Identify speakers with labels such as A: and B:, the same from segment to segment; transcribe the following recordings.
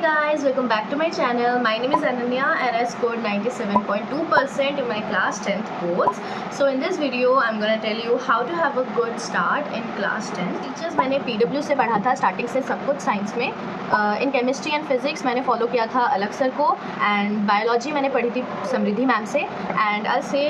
A: guys, welcome back to my channel. My name is Ananya and I scored 97.2% in my class 10th boards. So in this video I'm gonna tell you how to have a good start in class 10th. Teachers मैंने PW से पढ़ा था starting से सब कुछ science में. In chemistry and physics मैंने follow किया था अलग सर को, एंड बायोलॉजी मैंने पढ़ी थी समृद्धि मैम से. And I say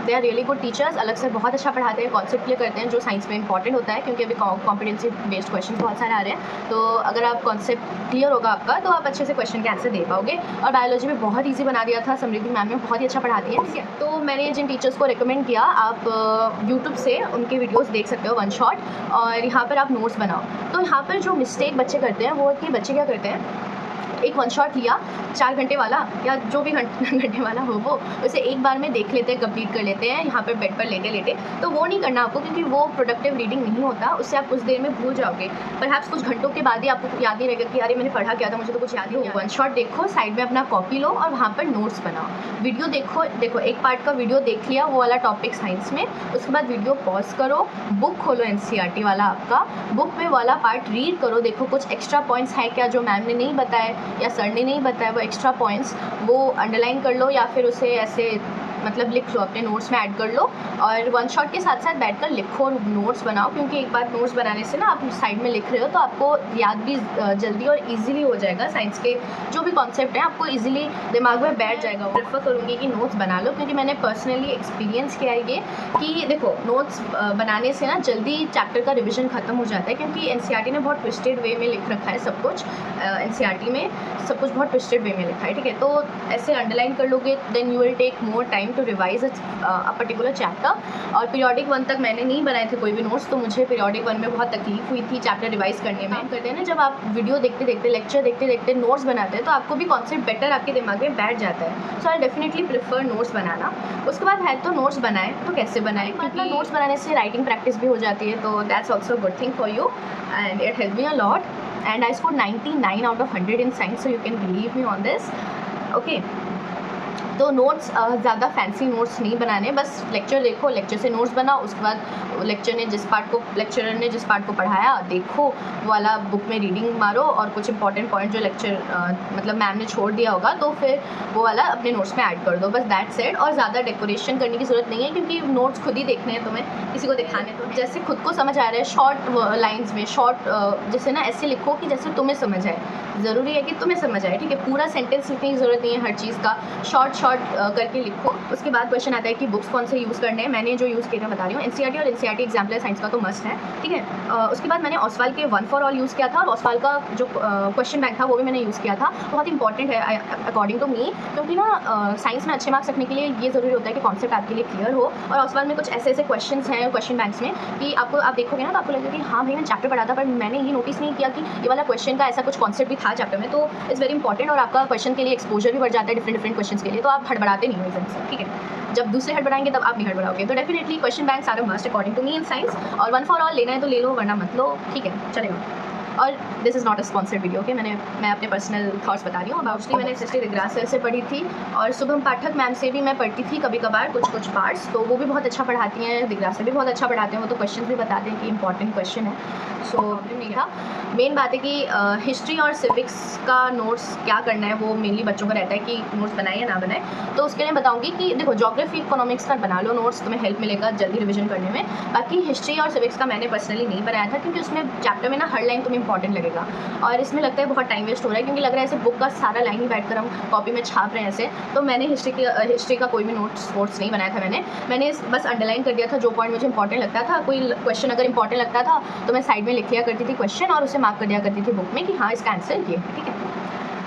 A: they are really good teachers. अलग सर बहुत अच्छा पढ़ाते हैं, कॉन्सेप्ट क्लियर करते हैं जो साइंस में इंपॉर्टेंट होता है, क्योंकि अभी कॉम्पिटेंसी बेस्ड क्वेश्चन बहुत सारे आ रहे हैं. तो अगर आप कॉन्सेप्ट क्लियर होगा आपका तो आप अच्छे से क्वेश्चन के आंसर दे पाओगे. और बायोलॉजी में बहुत ईजी बना दिया था, समृद्धि मैम ने बहुत ही अच्छा पढ़ाती है. ठीक है, तो मैंने जिन टीचर्स को रिकमेंड किया, आप यूट्यूब से उनके वीडियोज़ देख सकते हो वन शॉट, और यहाँ पर आप नोट्स बनाओ. तो यहाँ पर जो मिस्टेक बच्चे करते हैं वो कि बच्चे क्या करते हैं, एक वन शॉट लिया 4 घंटे वाला या जो भी घंटे वाला हो वो उसे एक बार में देख लेते हैं, कंप्लीट कर लेते हैं यहाँ पर बेड पर लेटे लेटे. तो वो नहीं करना आपको, क्योंकि वो प्रोडक्टिव रीडिंग नहीं होता. उससे आप कुछ देर में भूल जाओगे. परहैप्स कुछ घंटों के बाद ही आपको याद नहीं रहेगा कि अरे मैंने पढ़ा क्या था, मुझे तो कुछ याद ही नहीं. वन शॉट देखो, साइड में अपना कॉपी लो और वहाँ पर नोट्स बनाओ. वीडियो देखो एक पार्ट का वीडियो देख लिया, वो वाला टॉपिक साइंस में. उसके बाद वीडियो पॉज करो, बुक खोलो NCERT वाला आपका, बुक में वाला पार्ट रीड करो. देखो कुछ एक्स्ट्रा पॉइंट्स हैं क्या जो मैम ने नहीं बताए या सर ने नहीं बताया, वो एक्स्ट्रा पॉइंट्स वो अंडरलाइन कर लो या फिर उसे ऐसे मतलब लिख लो, अपने नोट्स में ऐड कर लो. और वन शॉट के साथ साथ बैठकर लिखो और नोट्स बनाओ, क्योंकि एक बार नोट्स बनाने से ना आप साइड में लिख रहे हो तो आपको याद भी जल्दी और इजीली हो जाएगा. साइंस के जो भी कॉन्सेप्ट हैं आपको इजीली दिमाग में बैठ जाएगा. प्रेफर करूँगी कि नोट्स बना लो, क्योंकि मैंने पर्सनली एक्सपीरियंस किया है ये कि देखो नोट्स बनाने से ना जल्दी चैप्टर का रिविजन ख़त्म हो जाता है, क्योंकि NCERT ने बहुत ट्विस्टेड वे में लिख रखा है सब कुछ. NCERT में सब कुछ बहुत ट्विस्टेड वे में लिखा है. ठीक है, तो ऐसे अंडरलाइन कर लोगे, then you will take more time to revise a particular chapter. और पीरियोडिक 1 तक मैंने नहीं बनाए थे कोई भी नोट्स, तो मुझे पीरियोडिक 1 में बहुत तकलीफ हुई थी चैप्टर रिवाइज करने में. करते हैं ना, जब आप वीडियो देखते देखते, लेक्चर देखते देखते नोट्स बनाते हैं तो आपको भी कॉन्सेप्ट बेटर आपके दिमाग में बैठ जाता है. सो आई डेफिनेटली प्रेफर नोट्स बनाना. उसके बाद है तो नोट्स बनाएं, तो कैसे बनाएं, मतलब नोट्स बनाने से राइटिंग प्रैक्टिस भी हो जाती है, तो that's also good thing for you and it help me a lot. And I scored 99 out of 100 in science, so you can believe me on this. Okay. तो नोट्स ज़्यादा fancy notes नहीं बनाने, बस लेक्चर देखो, lecture से notes बनाओ. उसके बाद लेक्चरर ने जिस पार्ट को पढ़ाया देखो, वो वाला बुक में रीडिंग मारो, और कुछ इंपॉर्टेंट पॉइंट जो मतलब मैम ने छोड़ दिया होगा तो फिर वो वाला अपने नोट्स में ऐड कर दो. बस दैट्स इट. और ज़्यादा डेकोरेशन करने की ज़रूरत नहीं है, क्योंकि नोट्स खुद ही देखने हैं तुम्हें, किसी को दिखाने. तो जैसे खुद को समझ आ रहा है, शॉर्ट लाइन्स में शॉर्ट जैसे ना ऐसे लिखो कि जैसे तुम्हें समझ आए. ज़रूरी है कि तुम्हें समझ आए. ठीक है, पूरा सेंटेंस लिखने की ज़रूरत नहीं है हर चीज़ का, शॉर्ट करके लिखो. उसके बाद क्वेश्चन आता है कि बुक्स कौन से यूज़ करने हैं. मैंने जो यूज़ किया मैं बता रही हूँ, NCERT और NCERT एग्जाम्पलर साइंस का तो मस्ट है. ठीक है, उसके बाद मैंने ओसवाल के 1 for All यूज़ किया था, और ओसवाल का जो क्वेश्चन बैंक था वो भी मैंने यूज़ किया था. बहुत इंपॉर्टेंट है अकॉर्डिंग टू मी, क्योंकि ना साइंस में अच्छे मार्क्स रखने के लिए ये ज़रूरी होता है कि कॉन्सेप्ट आपके लिए क्लियर हो. और ओसवाल में कुछ ऐसे क्वेश्चन हैं क्वेश्चन बैंक्स में कि आप देखोगे ना तो आपको लगेगा कि हाँ भाई मैंने चैप्टर पढ़ा था, पर मैंने ये नोटिस नहीं किया कि ये वाला क्वेश्चन का ऐसा कुछ कॉन्सेप्ट भी था चैप्टर में. तो इट्स वेरी इंपॉर्टेंट, और आपका क्वेश्चन के लिए एक्सपोजर भी बढ़ जाता है डिफरेंट क्वेश्चन के लिए. तो आप हड़बड़ाते नहीं हो एग्जाम से. ठीक है, जब दूसरे हड़बड़ाएंगे तब आप नहीं हड़बड़ाओगे. तो definitely question banks are a must according to me in science. और 1 for All लेना है तो ले लो, वरना मत लो. ठीक है, चलेगा. और this is not a sponsored video. Okay, मैं अपने पर्सनल थॉट्स बता रही हूँ. मोस्टली मैंने SST दिग्रास सर से पढ़ी थी, और शुभम पाठक मैम से भी मैं पढ़ती थी कभी कभार कुछ पार्ट्स. तो वो भी बहुत अच्छा पढ़ाती हैं, दिग्रास सर भी बहुत अच्छा पढ़ाते हैं. वो तो क्वेश्चन भी बताते हैं कि इंपॉर्टेंट क्वेश्चन है. सो प्रॉब्लम नहीं था. मेन बात है कि हिस्ट्री और सिविक्स का नोट्स क्या करना है, वो मेनली बच्चों का रहता है कि नोट्स बनाए या ना बनाए. तो उसके लिए बताऊँगी कि देखो, ज्योग्राफी इकोनॉमिक्स का बना लो नोट्स, तुम्हें हेल्प मिलेगा जल्दी रिविजन करने में. बाकी हिस्ट्री और सिविक्स का मैंने पर्सनली नहीं बनाया था, क्योंकि उसमें चैप्टर में ना हर लाइन तुम्हें इंपॉर्टेंट लगेगा, और इसमें लगता है बहुत टाइम वेस्ट हो रहा है, क्योंकि लग रहा है ऐसे बुक का सारा लाइन ही बैठकर हम कॉपी में छाप रहे हैं ऐसे. तो मैंने हिस्ट्री का कोई भी नोट्स नहीं बनाया था. मैंने बस अंडरलाइन कर दिया था जो पॉइंट मुझे इंपॉर्टेंट लगता था. कोई क्वेश्चन अगर इंपॉर्टेंट लगता था तो मैं साइड में लिख लिया करती थी क्वेश्चन, और उसे मार्क कर दिया करती थी बुक में कि हाँ इसका आंसर ये है. ठीक है,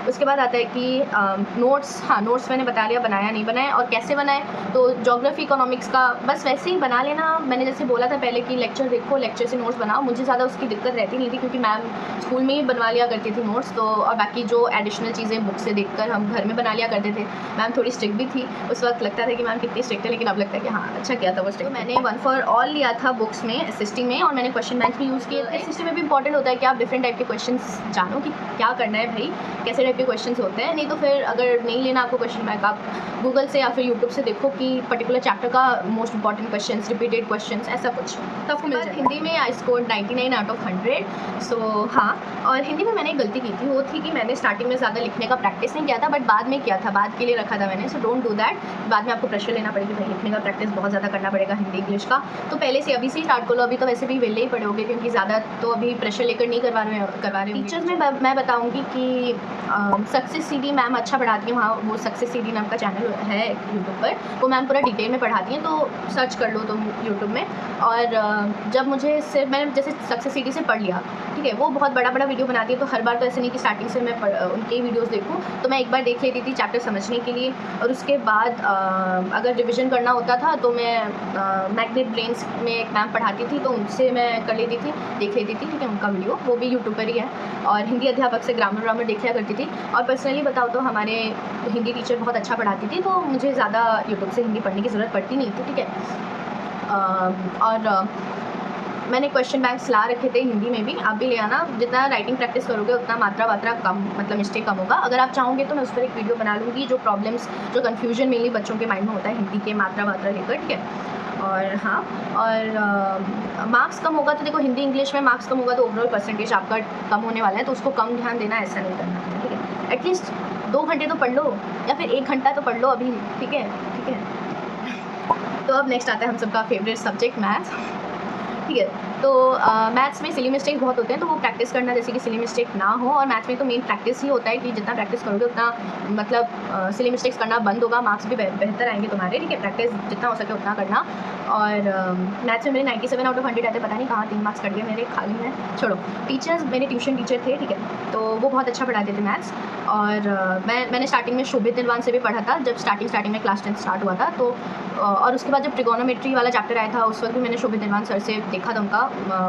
A: उसके बाद आता है कि नोट्स मैंने बता लिया बनाया नहीं बनाया और कैसे बनाए. तो ज्योग्राफी इकोनॉमिक्स का बस वैसे ही बना लेना. मैंने जैसे बोला था पहले कि लेक्चर देखो, लेक्चर से नोट्स बनाओ. मुझे ज़्यादा उसकी दिक्कत रहती नहीं थी, क्योंकि मैम स्कूल में ही बनवा लिया करती थी नोट्स. तो और बाकी जो एडिशनल चीज़ें बुक से देखकर हम घर में बना लिया करते थे. मैम थोड़ी स्ट्रिक्ट भी थी उस वक्त, लगता था कि मैम कितनी स्ट्रिक्ट है, लेकिन अब लगता है कि हाँ अच्छा किया था वो स्ट्रिक्ट. तो मैंने 1 for All लिया था बुक्स में SST में, और मैंने क्वेश्चन बैंक भी यूज़ किए. SST में भी इंपॉर्टेंट होता है कि आप डिफरेंट टाइप के क्वेश्चन जानो कि क्या करना है भाई, कैसे टाइप के क्वेश्चन होते हैं। नहीं तो फिर अगर नहीं लेना आपको क्वेश्चन बैंक, आप गूगल से या फिर यूट्यूब से देखो कि पर्टिकुलर चैप्टर का most important question, repeated question, ऐसा कुछ तो आपको मिल जाएगा। हिंदी में आई स्कोर 99 आउट ऑफ 100। सो हाँ, और हिंदी में मैंने एक गलती की थी, वो थी कि मैंने स्टार्टिंग में ज़्यादा लिखने का प्रैक्टिस नहीं किया था, बट बाद में किया था, बाद के लिए रखा था मैंने। So don't do that. बाद में आपको प्रेशर लेना पड़ेगा, भाई लिखने का प्रैक्टिस बहुत ज़्यादा करना पड़ेगा हिंदी इंग्लिश का, तो पहले से अभी से ही स्टार्ट कर लो। अभी तो वैसे भी वेले ही पड़े होगे, क्योंकि ज़्यादा तो अभी प्रेशर लेकर नहीं करवा रहे टीचर्स में मैं बताऊँगी कि सक्सेस सीडी मैम अच्छा पढ़ाती हैं। वहाँ वो सक्सेस सीडी नाम का चैनल है यूट्यूब पर, वो मैम पूरा डिटेल में पढ़ाती हैं, तो सर्च कर लो तुम यूट्यूब में। और जब मुझे सिर्फ मैंने जैसे सक्सेस सीडी से पढ़ लिया, ठीक है, वो बहुत बड़ा बड़ा वीडियो बनाती है, तो हर बार तो ऐसे नहीं कि स्टार्टिंग से मैं उनके ही वीडियोस देखूँ, तो मैं एक बार देख लेती थी चैप्टर समझने के लिए, और उसके बाद अगर रिविज़न करना होता था तो मैं मैग्नेट ब्रेन्स में एक मैम पढ़ाती थी, तो उनसे मैं कर लेती थी, देख लेती थी, ठीक है, उनका वीडियो, वो भी यूट्यूब पर ही है। और हिंदी अध्यापक से ग्रामर देख लिया करती थी। और पर्सनली बताओ तो हमारे हिंदी टीचर बहुत अच्छा पढ़ाती थी, तो मुझे ज़्यादा यूट्यूब से हिंदी पढ़ने की ज़रूरत पड़ती नहीं थी, ठीक है। और मैंने क्वेश्चन बैंक्स ला रखे थे हिंदी में भी, आप भी ले आना। जितना राइटिंग प्रैक्टिस करोगे उतना मात्रा कम, मतलब मिस्टेक कम होगा। अगर आप चाहोगे तो मैं उस पर एक वीडियो बना लूँगी, जो प्रॉब्लम्स, जो कन्फ्यूजन मेनली बच्चों के माइंड में होता है हिंदी के मात्रा लेकर, ठीक है। और हाँ, और मार्क्स कम होगा तो देखो, हिंदी इंग्लिश में मार्क्स कम होगा तो ओवरऑल परसेंटेज आपका कम होने वाला है, तो उसको कम ध्यान देना, ऐसा नहीं करना है, ठीक है। एटलीस्ट 2 घंटे तो पढ़ लो, या फिर 1 घंटा तो पढ़ लो अभी, ठीक है, ठीक है। तो अब नेक्स्ट आता है हम सबका फेवरेट सब्जेक्ट मैथ्स, ठीक है। तो मैथ्स में सिली मिस्टेक्स बहुत होते हैं, तो वो प्रैक्टिस करना, जैसे कि सिली मिस्टेक ना हो। और मैथ्स में तो मेन प्रैक्टिस ही होता है कि जितना प्रैक्टिस करोगे उतना मतलब सिली मिस्टेक्स करना बंद होगा, मार्क्स भी बेहतर आएंगे तुम्हारे, ठीक है। प्रैक्टिस जितना हो सके उतना करना। और मैथ्स में मेरे 97 आउट ऑफ 100 आते, पता नहीं कहाँ 3 मार्क्स कट गए मेरे, खाली में, छोड़ो। टीचर्स, मेरे ट्यूशन टीचर थे, ठीक है, तो वो बहुत अच्छा पढ़ाते थे मैथ्स। और मैंने स्टार्टिंग में शोभित निर्वाण से भी पढ़ा था, जब स्टार्टिंग में क्लास 10 स्टार्ट हुआ था, तो और उसके बाद जब ट्रिगोनोमेट्री वाला चैप्टर आया था, उस वक्त भी मैंने शोभित निर्वाण सर से देखा था उनका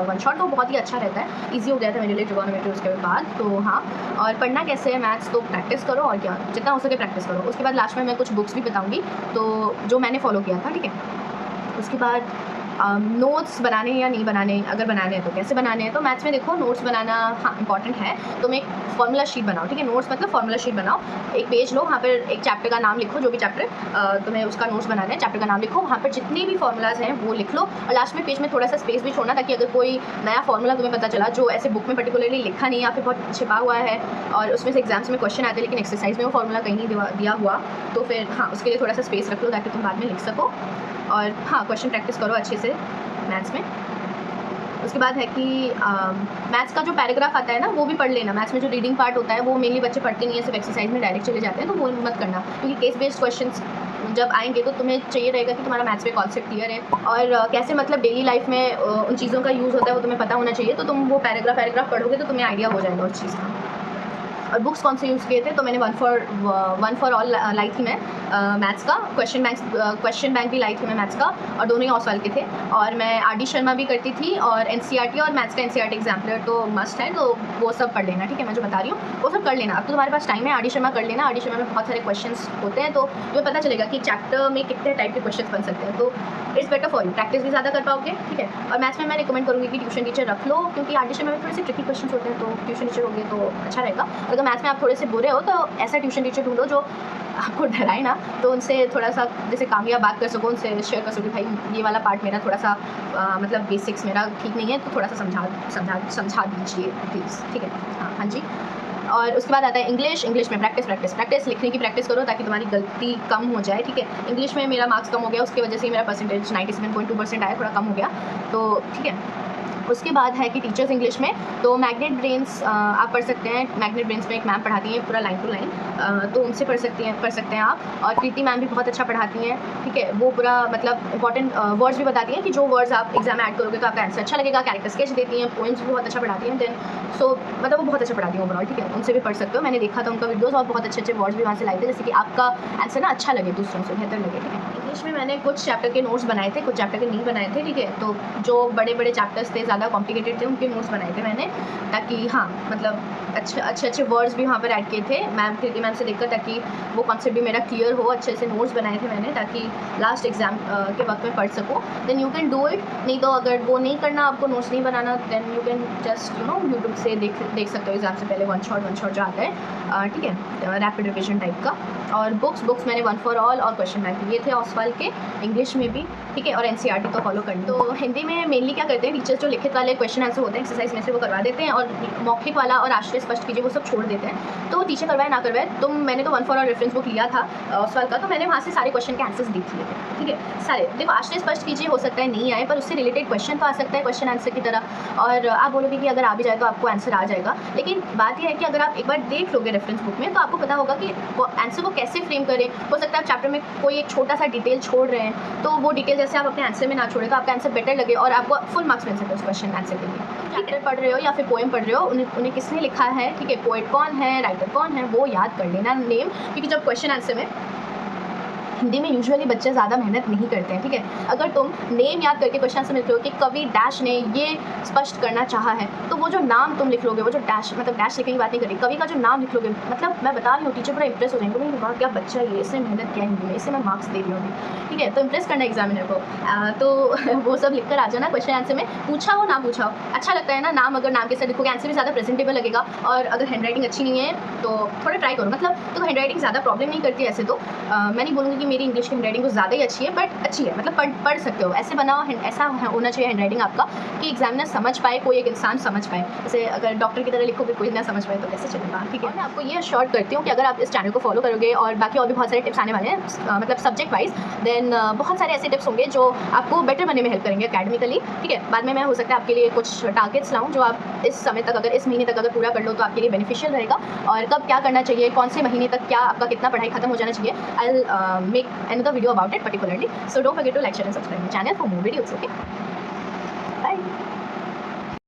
A: वन शॉट, तो बहुत ही अच्छा रहता है, ईजी हो गया था मेरे लिए ट्रिगोनोमेट्री उसके बाद। तो हाँ, और पढ़ना कैसे है मैथ्स, तो प्रैक्टिस करो, और क्या, जितना हो सके प्रैक्टिस करो। उसके बाद लास्ट में मैं कुछ बुक्स भी बताऊँगी, तो जो मैंने फॉलो किया था, ठीक है। उसके बाद नोट्स बनाने या नहीं बनाने, अगर बनाने हैं तो कैसे बनाने हैं। तो मैथ्स में देखो, नोट्स बनाना हाँ इंपॉर्टेंट है। तुम एक फॉर्मूला शीट बनाओ, ठीक है, नोट्स मतलब फॉर्मूला शीट बनाओ। एक पेज लो, वहाँ पर एक चैप्टर का नाम लिखो, जो भी चैप्टर तुम्हें उसका नोट्स बनाना है, चैप्टर का नाम लिखो, वहाँ पर जितने भी फॉर्मूलाज हैं वो लिख लो। और लास्ट में पेज में थोड़ा सा स्पेस भी छोड़ना, ताकि अगर कोई नया फॉर्मूला तुम्हें पता चला जो ऐसे बुक में पर्टिकुलरली लिखा नहीं है, या फिर बहुत छिपा हुआ है, और उसमें से एग्जाम्स में क्वेश्चन आते हैं लेकिन एक्सरसाइज में वो फॉर्मूला कहीं नहीं दिया हुआ, तो फिर हाँ, उसके लिए थोड़ा सा स्पेस रख लो ताकि तुम बाद में लिख सको। और हाँ, क्वेश्चन प्रैक्टिस करो अच्छे से मैथ्स में। उसके बाद है कि मैथ्स का जो पैराग्राफ आता है ना, वो भी पढ़ लेना। मैथ्स में जो रीडिंग पार्ट होता है वो मेनली बच्चे पढ़ते नहीं है, सिर्फ एक्सरसाइज में डायरेक्ट चले जाते हैं, तो वो मत करना, क्योंकि केस बेस्ड क्वेश्चंस जब आएंगे तो तुम्हें चाहिए रहेगा कि तुम्हारा मैथ्स पे कॉन्सेप्ट क्लियर है, और कैसे मतलब डेली लाइफ में उन चीज़ों का यूज़ होता है वो तुम्हें पता होना चाहिए। तो तुम वो पैराग्राफ पढ़ोगे तो तुम्हें आइडिया हो जाएगा उस चीज़ का। और बुक्स कौन से यूज़ किए थे, तो मैंने वन फॉर ऑल लाई थी मैं मैथ्स का, क्वेश्चन बैंक भी लाई थी मैं मैथ्स का, और दोनों ही ऑसवाल के थे। और मैं आर.डी. शर्मा भी करती थी, और एनसीईआरटी और मैथ्स का एनसीईआरटी एग्जाम्पलर तो मस्ट है, तो वो सब पढ़ लेना, ठीक है, मैं जो बता रही हूँ वो सब कर लेना। अब तो तुम्हारे पास टाइम है, आर.डी. शर्मा कर लेना। आर.डी. शर्मा में बहुत सारे क्वेश्चंस होते हैं, तो तुम्हें पता चलेगा कि चैप्टर में कितने टाइप के क्वेश्चन बन सकते हैं, तो it's better for you, practice भी ज़्यादा कर पाओगे, ठीक है। और मैथ्स में मैं रिकमेंड करूँगी कि ट्यूशन टीचर रख लो, क्योंकि आर.डी. शर्मा में थोड़े से ट्रिकी क्वेश्चन होते हैं, तो ट्यूशन टीचर होंगे तो अच्छा रहेगा। अगर मैथ्स में आप थोड़े से बुरे हो तो ऐसा ट्यूशन टीचर ढूंढो जो आपको डराए ना, तो उनसे थोड़ा सा जैसे कामयाब बात कर सको, उनसे शेयर कर सको, भाई ये वाला पार्ट मेरा थोड़ा सा मतलब बेसिक्स मेरा ठीक नहीं है, तो थोड़ा सा समझा दीजिए प्लीज़, ठीक है। हाँ जी। और उसके बाद आता है इंग्लिश में प्रैक्टिस लिखने की प्रैक्टिस करो, ताकि तुम्हारी गलती कम हो जाए, ठीक है। इंग्लिश में मेरा मार्क्स कम हो गया, उसकी वजह से मेरा परसेंटेज 97.2% आया, थोड़ा कम हो गया, तो ठीक है। उसके बाद है कि टीचर्स इंग्लिश में, तो मैग्नेट ब्रेन्स आप पढ़ सकते हैं। मैग्नेट ब्रेन्स में एक मैम पढ़ाती हैं पूरा लाइन टू लाइन, तो उनसे पढ़ सकते हैं आप। और कृति मैम भी बहुत अच्छा पढ़ाती हैं, ठीक है, वो पूरा मतलब इंपॉर्टेंट वर्ड्स भी बताती हैं कि जो वर्ड्स आप एग्जाम में ऐड करोगे तो आपका आंसर अच्छा लगेगा। कैरेक्टर स्केच देती हैं, पोएम्स भी बहुत अच्छा पढ़ाती हैं, देन सो मतलब वो बहुत अच्छा पढ़ाती हैं ओवरऑल, ठीक है, उनसे भी पढ़ सकते हो। मैंने देखा था उनका वीडियोज़, और बहुत अच्छे वर्ड्स भी वहाँ से लाए थे, जैसे कि आपका आंसर ना अच्छा लगे, दूसरों से बेहतर लगे, ठीक है। इंग्लिश में मैंने कुछ चैप्टर के नोट्स बनाए थे, कुछ चैप्टर के नहीं बनाए थे, ठीक है। तो जो बड़े बड़े चैप्टर्स थे, ज़्यादा कॉम्प्लिकेटेड थे, उनके नोट्स बनाए थे मैंने, ताकि हाँ मतलब अच्छे वर्ड्स भी वहाँ पर ऐड किए थे मैम से देखकर, ताकि वो कॉन्सेप्ट भी मेरा क्लियर हो। अच्छे से नोट्स बनाए थे मैंने, ताकि लास्ट एग्जाम के वक्त में पढ़ सकूँ। Then you can do it. नहीं तो अगर वो नहीं करना, आपको नोट्स नहीं बनाना, then you can just YouTube से देख सकते हो एग्जाम से पहले वन शॉट जो आता है, ठीक है, रैपिड रिविजन टाइप का। और बुक्स मैंने वन फॉर ऑल और क्वेश्चन बैंक ये थे ऑसवाल के, इंग्लिश में भी, ठीक है। और एनसीईआरटी तो फॉलो करनी। तो हिंदी में मेनली क्या करते हैं टीचर्स, जो लिखित वाले क्वेश्चन आंसर होते हैं एक्सरसाइज में से, वो करवा देते हैं, और मौखिक वाला और आश्रय स्पष्ट कीजिए वो सब छोड़ देते हैं। तो टीचर करवाए ना करवाए, मैंने तो one for all reference book लिया था ऑसवाल का, तो मैंने वहाँ से सारे क्वेश्चन के आंसर्स देख लिए थे, ठीक है, सारे। देखो आश्रय स्पष्ट कीजिए हो सकता है नहीं आए, पर उससे रिलेटेड क्वेश्चन तो आ सकता है क्वेश्चन आंसर की तरह, और आप बोलोगे कि अगर आ भी जाए तो आपको आंसर आ जाएगा। लेकिन बात यह है कि अगर आप एक बार देख लोगे रेफरेंस बुक में, तो आपको पता होगा कि वो आंसर को कैसे फ्रेम करें। हो सकता है आप चैप्टर में कोई एक छोटा सा डिटेल छोड़ रहे हैं, तो वो डिटेल जैसे आप अपने आंसर में ना छोड़े, तो आपका आंसर बेटर लगे और आपको फुल मार्क्स मिल सके उस क्वेश्चन आंसर के लिए। चैप्टर पढ़ रहे हो या फिर पोएम पढ़ रहे हो, उन्हें किसने लिखा है, ठीक है, पोएट कौन है, राइटर कौन है, वो याद कर लेना नेम, क्योंकि जब क्वेश्चन आंसर में हिंदी में यूजुअली बच्चे ज़्यादा मेहनत नहीं करते हैं, ठीक है। अगर तुम नेम याद करके क्वेश्चन आंसर में लिख लो कि कवि डैश ने ये स्पष्ट करना चाहा है, तो वो जो नाम तुम लिख लोगे, वो जो डैश मतलब डैश लिखने की बात नहीं करी, कवि का जो नाम लिख लोगे, मतलब मैं बता रही हूँ टीचर पूरा इंप्रेस हो जाएंगे, नहीं वाह क्या बच्चा ये, इसने मेहनत किया हिंदी में, इससे मैं मार्क्स दे रही हूँ, ठीक है। तो इंप्रेस करना एग्जामिनर को, तो वो सब लिख कर आ जाना क्वेश्चन आंसर में, पूछा हो ना पूछा हो, अच्छा लगता है ना नाम, अगर नाम के साथ लिखोगे आंसर भी ज़्यादा प्रेजेंटेबल लगेगा। और अगर हैंड राइटिंग अच्छी नहीं है तो थोड़ा ट्राई करो, मतलब तो हैंड राइटिंग ज़्यादा प्रॉब्लम नहीं करती ऐसे तो, मैं नहीं बोलूँगी कि मेरी इंग्लिश की हैंड राइटिंग कुछ ज़्यादा ही अच्छी है, बट अच्छी है, मतलब पढ़ सकते हो, ऐसे बनाओ, ऐसा होना चाहिए हैंड राइटिंग आपका कि एग्जामिनर समझ पाए, कोई एक इंसान समझ पाए। जैसे अगर डॉक्टर की तरह लिखोगे कोई ना समझ पाए तो कैसे चलेगा, ठीक है। मैं आपको ये शॉर्ट करती हूँ कि अगर आप इस चैनल को फॉलो करोगे, और बाकी और भी बहुत सारे टिप्स आने वाले हैं, मतलब सब्जेक्ट वाइज, देन बहुत सारे ऐसे टिप्स होंगे जो आपको बेटर बनने में हेल्प करेंगे अकेडमिकली, ठीक है। बाद में मैं हो सकता है आपके लिए कुछ टारगेट्स लाऊँ जो आप इस समय तक, अगर इस महीने तक अगर पूरा कर लो तो आपके लिए बेनिफिशियल रहेगा, और कब क्या करना चाहिए, कौन से महीने तक क्या आपका कितना पढ़ाई खत्म हो जाना चाहिए। I will make another video about it particularly, so don't forget to like, share and subscribe my channel for more videos, okay?